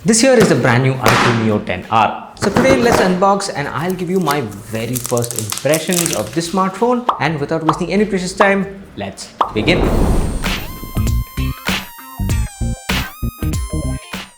This here is the brand new iQOO Neo 10R. So today let's unbox and I'll give you my very first impressions of this smartphone, and without wasting any precious time, let's begin.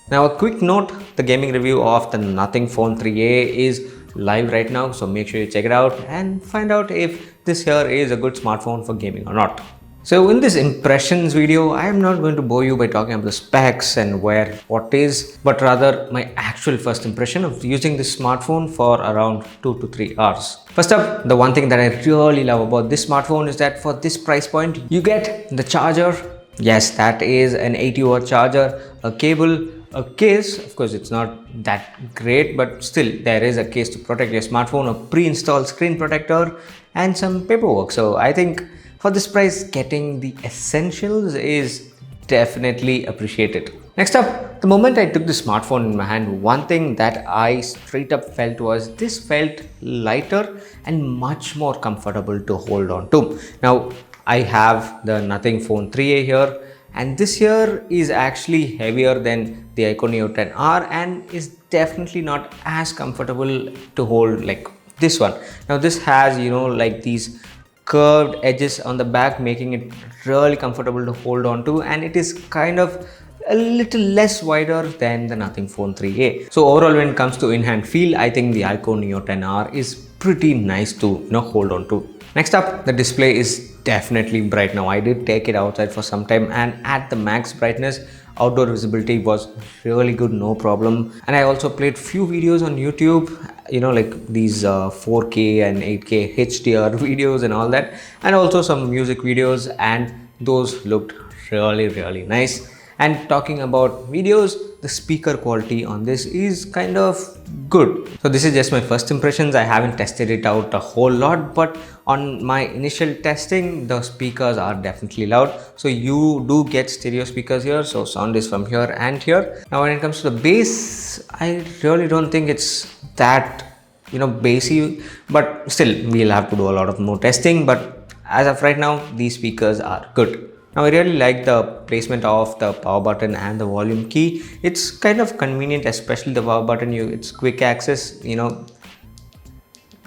Now a quick note, the gaming review of the Nothing Phone 3a is live right now, so make sure you check it out and find out if this here is a good smartphone for gaming or not. So in this impressions video, I am not going to bore you by talking about the specs and what is, but rather my actual first impression of using this smartphone for around 2 to 3 hours. First up, the one thing that I really love about this smartphone is that for this price point, you get the charger. Yes, that is an 80-watt charger, a cable, a case. Of course, it's not that great, but still there is a case to protect your smartphone, a pre-installed screen protector, and some paperwork. So I think for this price, getting the essentials is definitely appreciated. Next up, the moment I took the smartphone in my hand, one thing that I straight up felt was this felt lighter and much more comfortable to hold on to. Now, I have the Nothing Phone 3a here, and this here is actually heavier than the iQOO Neo 10R and is definitely not as comfortable to hold like this one. Now this has, like these curved edges on the back, making it really comfortable to hold on to, and it is kind of a little less wider than the Nothing Phone 3a. So overall, when it comes to in-hand feel, I think the iQOO Neo 10R is pretty nice to hold on to. Next up, the display is definitely bright. Now I did take it outside for some time, and at the max brightness, outdoor visibility was really good, no problem. And I also played few videos on YouTube, like these 4K and 8K HDR videos and all that, and also some music videos, and those looked really nice. And talking about videos, the speaker quality on this is kind of good. So this is just my first impressions. I haven't tested it out a whole lot, but on my initial testing, the speakers are definitely loud. So you do get stereo speakers here, so sound is from here and here. Now when it comes to the bass, I really don't think it's that bassy, but still we'll have to do a lot of more testing. But as of right now, these speakers are good. Now I really like the placement of the power button and the volume key. It's kind of convenient, especially the power button. It's quick access,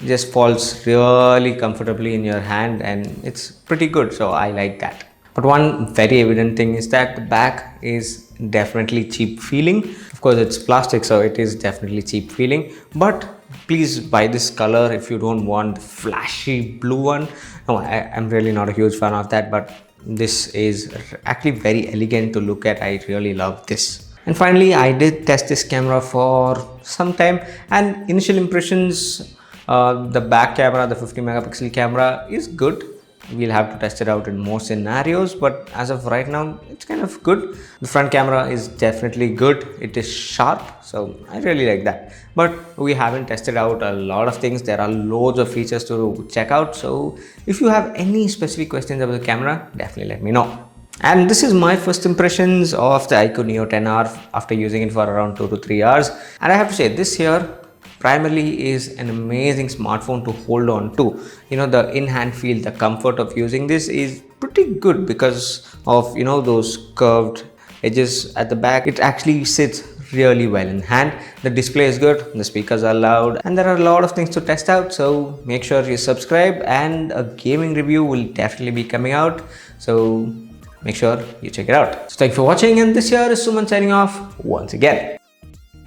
just falls really comfortably in your hand, and it's pretty good. So I like that. But one very evident thing is that the back is definitely cheap feeling. Of course, it's plastic, so it is definitely cheap feeling. But please buy this color if you don't want the flashy blue one. No, I'm really not a huge fan of that, but this is actually very elegant to look at. I really love this. And finally, I did test this camera for some time, and initial impressions, the back camera, the 50 megapixel camera is good. We'll have to test it out in more scenarios, but as of right now, it's kind of good. The front camera is definitely good. It is sharp, so I really like that. But we haven't tested out a lot of things. There are loads of features to check out. So if you have any specific questions about the camera, definitely let me know. And this is my first impressions of the iQOO Neo 10R after using it for around 2 to 3 hours. And I have to say, this here primarily is an amazing smartphone to hold on to. The in-hand feel, the comfort of using this is pretty good because of those curved edges at the back. It actually sits really well in hand. The display is good, the speakers are loud, and there are a lot of things to test out. So make sure you subscribe, and a gaming review will definitely be coming out. So make sure you check it out. So thank you for watching, and this here is Suman signing off once again.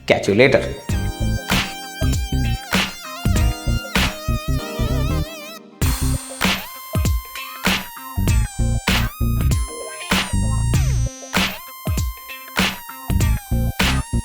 Catch you later.